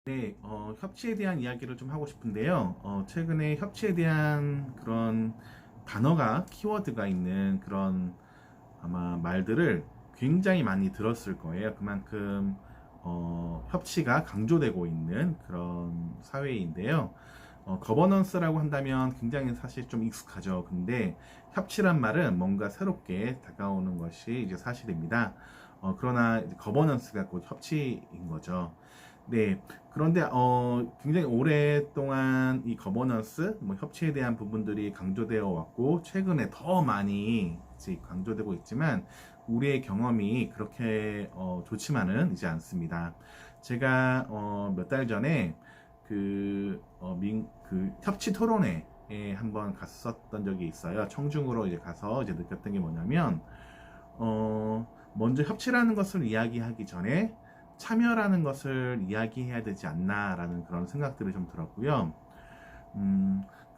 네, 협치에 대한 이야기를 좀 하고 싶은데요. 최근에 협치에 대한 그런 단어가, 키워드가 있는 그런 아마 말들을 굉장히 많이 들었을 거예요. 그만큼, 협치가 강조되고 있는 그런 사회인데요. 거버넌스라고 한다면 굉장히 사실 좀 익숙하죠. 근데 협치란 말은 뭔가 새롭게 다가오는 것이 이제 사실입니다. 그러나 이제 거버넌스가 곧 협치인 거죠. 네. 그런데 굉장히 오랫동안 이 거버넌스, 뭐 협치에 대한 부분들이 강조되어 왔고 최근에 더 많이 이제 강조되고 있지만 우리의 경험이 그렇게 좋지만은 이제 않습니다. 제가 몇 달 전에 그 협치 토론회에 한번 갔었던 적이 있어요. 청중으로 이제 가서 이제 느꼈던 게 뭐냐면 먼저 협치라는 것을 이야기하기 전에 참여라는 것을 이야기해야 되지 않나라는 그런 생각들이 좀 들었고요.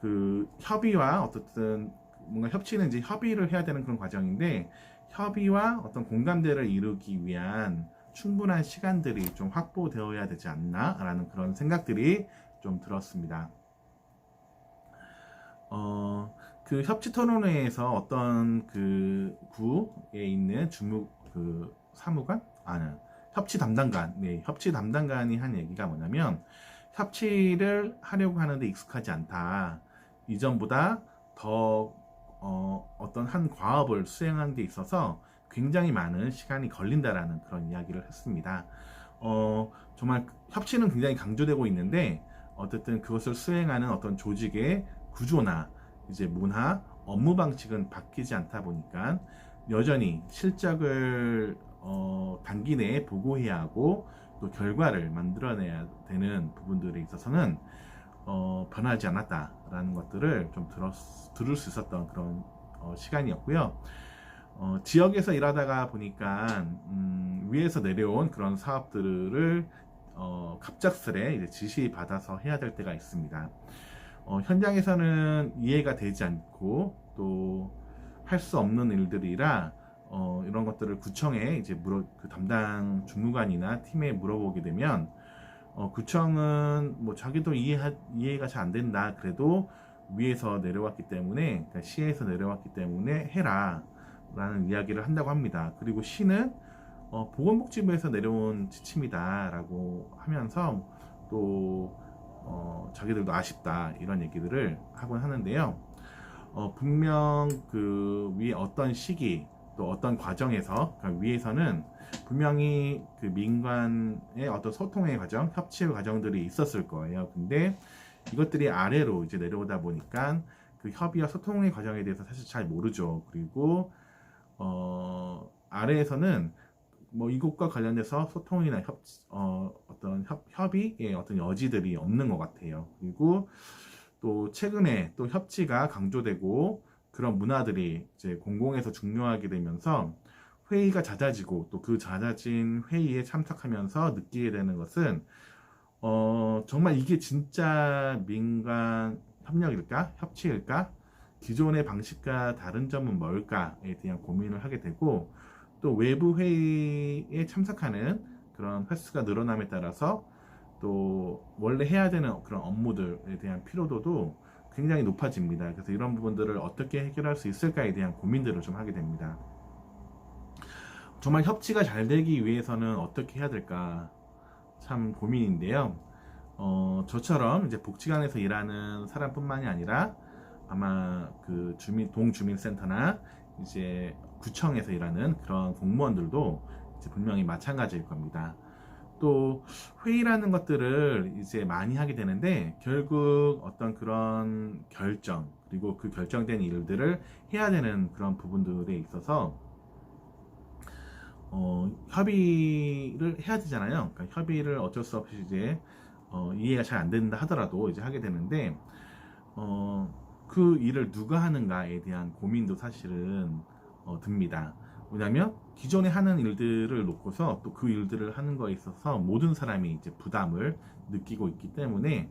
그 협의와 어떻든 뭔가 협치는 이제 협의를 해야 되는 그런 과정인데 협의와 어떤 공감대를 이루기 위한 충분한 시간들이 좀 확보되어야 되지 않나라는 그런 생각들이 좀 들었습니다. 그 협치 토론회에서 어떤 그 구에 있는 그 사무관? 협치 담당관. 네, 협치 담당관이 한 얘기가 뭐냐면, 협치를 하려고 하는데 익숙하지 않다. 이전보다 더, 어떤 한 과업을 수행하는 데 있어서 굉장히 많은 시간이 걸린다라는 그런 이야기를 했습니다. 정말 협치는 굉장히 강조되고 있는데, 어쨌든 그것을 수행하는 어떤 조직의 구조나 이제 문화, 업무 방식은 바뀌지 않다 보니까 여전히 실적을 단기 내에 보고해야 하고 또 결과를 만들어내야 되는 부분들에 있어서는 변하지 않았다라는 것들을 좀 들을 수 있었던 그런 시간이었고요. 지역에서 일하다가 보니까 위에서 내려온 그런 사업들을 갑작스레 이제 지시받아서 해야 될 때가 있습니다. 현장에서는 이해가 되지 않고 또 할 수 없는 일들이라 이런 것들을 구청에 이제 그 담당 주무관이나 팀에 물어보게 되면 구청은 뭐 자기도 이해가 잘 안 된다. 그래도 위에서 내려왔기 때문에 그러니까 시에서 내려왔기 때문에 해라 라는 이야기를 한다고 합니다. 그리고 시는 보건복지부에서 내려온 지침이다 라고 하면서 또 자기들도 아쉽다 이런 얘기들을 하곤 하는데요. 분명 그 위에 어떤 시기 또 어떤 과정에서 그러니까 위에서는 분명히 그 민간의 어떤 소통의 과정, 협치의 과정들이 있었을 거예요. 근데 이것들이 아래로 이제 내려오다 보니까 그 협의와 소통의 과정에 대해서 사실 잘 모르죠. 그리고 아래에서는 뭐 이것과 관련돼서 소통이나 어떤 협의의 어떤 여지들이 없는 것 같아요. 그리고 또 최근에 또 협치가 강조되고 그런 문화들이 이제 공공에서 중요하게 되면서 회의가 잦아지고 또 그 잦아진 회의에 참석하면서 느끼게 되는 것은 정말 이게 진짜 민간 협력일까? 협치일까? 기존의 방식과 다른 점은 뭘까에 대한 고민을 하게 되고 또 외부 회의에 참석하는 그런 횟수가 늘어남에 따라서 또 원래 해야 되는 그런 업무들에 대한 피로도도 굉장히 높아집니다. 그래서 이런 부분들을 어떻게 해결할 수 있을까에 대한 고민들을 좀 하게 됩니다. 정말 협치가 잘 되기 위해서는 어떻게 해야 될까 참 고민인데요. 저처럼 이제 복지관에서 일하는 사람뿐만이 아니라 아마 그 동주민센터나 이제 구청에서 일하는 그런 공무원들도 이제 분명히 마찬가지일 겁니다. 또 회의라는 것들을 이제 많이 하게 되는데 결국 어떤 그런 결정 그리고 그 결정된 일들을 해야 되는 그런 부분들에 있어서 협의를 해야 되잖아요. 그러니까 협의를 어쩔 수 없이 이제 이해가 잘 안 된다 하더라도 이제 하게 되는데 그 일을 누가 하는가에 대한 고민도 사실은 듭니다. 왜냐하면 기존에 하는 일들을 놓고서 또 그 일들을 하는 거에 있어서 모든 사람이 이제 부담을 느끼고 있기 때문에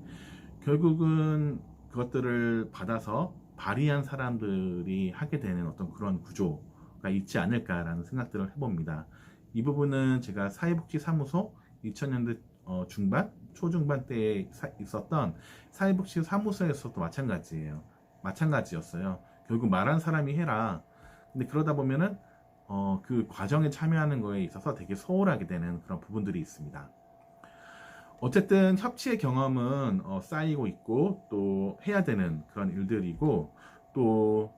결국은 그것들을 받아서 발의한 사람들이 하게 되는 어떤 그런 구조가 있지 않을까라는 생각들을 해봅니다. 이 부분은 제가 사회복지사무소 2000년대 중반, 초중반 때에 있었던 사회복지 사무소에서도 마찬가지였어요. 결국 말한 사람이 해라. 근데 그러다 보면은 그 과정에 참여하는 거에 있어서 되게 소홀하게 되는 그런 부분들이 있습니다. 어쨌든 협치의 경험은 쌓이고 있고 또 해야 되는 그런 일들이고 또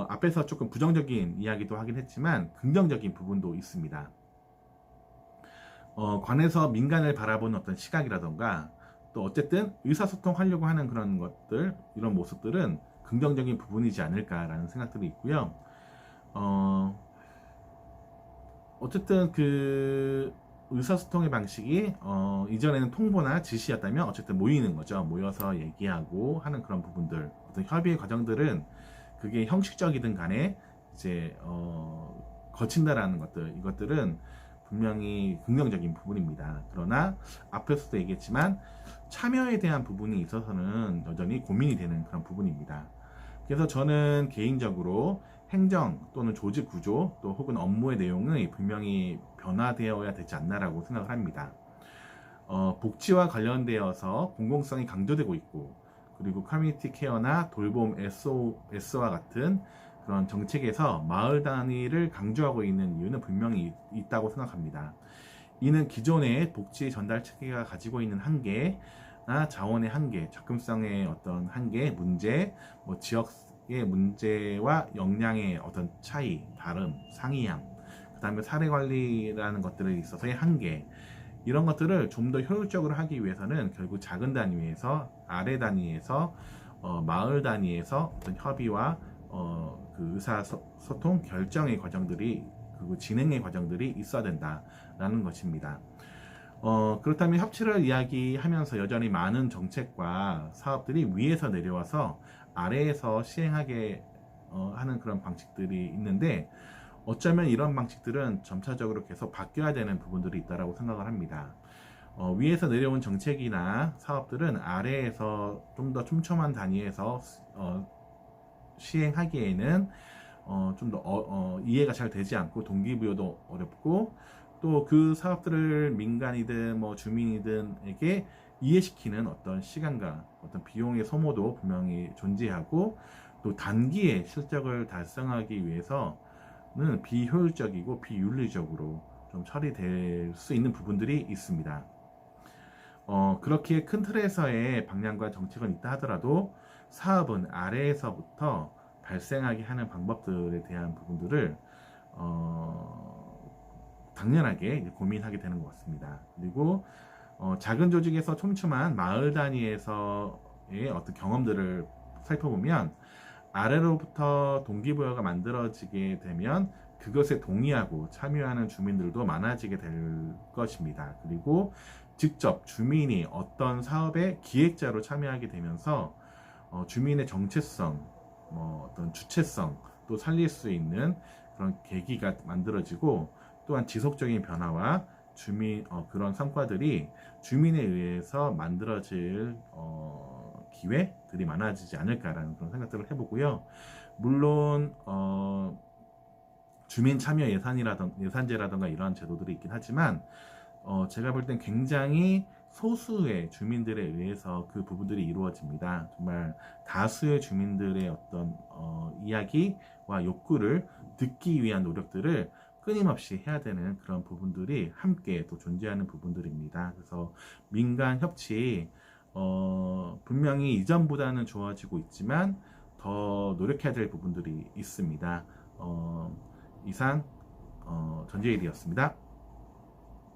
앞에서 조금 부정적인 이야기도 하긴 했지만 긍정적인 부분도 있습니다. 관에서 민간을 바라보는 어떤 시각이라던가 또 어쨌든 의사소통하려고 하는 그런 것들, 이런 모습들은 긍정적인 부분이지 않을까라는 생각들이 있고요. 어쨌든 그 의사소통의 방식이 이전에는 통보나 지시였다면 어쨌든 모이는 거죠. 모여서 얘기하고 하는 그런 부분들, 어떤 협의의 과정들은 그게 형식적이든 간에 이제 거친다라는 것들, 이것들은 분명히 긍정적인 부분입니다. 그러나 앞에서도 얘기했지만 참여에 대한 부분이 있어서는 여전히 고민이 되는 그런 부분입니다. 그래서 저는 개인적으로 행정 또는 조직 구조 또 혹은 업무의 내용이 분명히 변화되어야 되지 않나라고 생각을 합니다. 복지와 관련되어서 공공성이 강조되고 있고, 그리고 커뮤니티 케어나 돌봄 SOS와 같은 그런 정책에서 마을 단위를 강조하고 있는 이유는 분명히 있다고 생각합니다. 이는 기존의 복지 전달 체계가 가지고 있는 한계나 자원의 한계, 접근성의 어떤 한계, 문제, 뭐 지역의 문제와 역량의 어떤 차이, 다름, 상이함, 그 다음에 사례 관리라는 것들에 있어서의 한계, 이런 것들을 좀 더 효율적으로 하기 위해서는 결국 작은 단위에서, 아래 단위에서, 마을 단위에서 어떤 협의와 그 의사소통 결정의 과정들이, 그리고 진행의 과정들이 있어야 된다라는 것입니다. 그렇다면 협치를 이야기하면서 여전히 많은 정책과 사업들이 위에서 내려와서 아래에서 시행하게 하는 그런 방식들이 있는데, 어쩌면 이런 방식들은 점차적으로 계속 바뀌어야 되는 부분들이 있다고 생각을 합니다. 위에서 내려온 정책이나 사업들은 아래에서 좀 더 촘촘한 단위에서 시행하기에는 좀 더 이해가 잘 되지 않고 동기부여도 어렵고, 또 그 사업들을 민간이든 뭐 주민이든에게 이해시키는 어떤 시간과 어떤 비용의 소모도 분명히 존재하고, 또 단기에 실적을 달성하기 위해서는 비효율적이고 비윤리적으로 좀 처리될 수 있는 부분들이 있습니다. 그렇게 큰 틀에서의 방향과 정책은 있다 하더라도 사업은 아래에서부터 발생하게 하는 방법들에 대한 부분들을 당연하게 고민하게 되는 것 같습니다. 그리고 작은 조직에서 촘촘한 마을 단위에서의 어떤 경험들을 살펴보면 아래로부터 동기부여가 만들어지게 되면 그것에 동의하고 참여하는 주민들도 많아지게 될 것입니다. 그리고 직접 주민이 어떤 사업의 기획자로 참여하게 되면서 주민의 정체성, 어떤 주체성도 살릴 수 있는 그런 계기가 만들어지고, 또한 지속적인 변화와 그런 성과들이 주민에 의해서 만들어질 기회들이 많아지지 않을까라는 그런 생각들을 해보고요. 물론 주민 참여 예산제라던가 이러한 제도들이 있긴 하지만 제가 볼 땐 굉장히 소수의 주민들에 의해서 그 부분들이 이루어집니다. 정말 다수의 주민들의 어떤 이야기와 욕구를 듣기 위한 노력들을 끊임없이 해야 되는 그런 부분들이 함께 또 존재하는 부분들입니다. 그래서 민간 협치 분명히 이전보다는 좋아지고 있지만 더 노력해야 될 부분들이 있습니다. 이상 전재일이었습니다.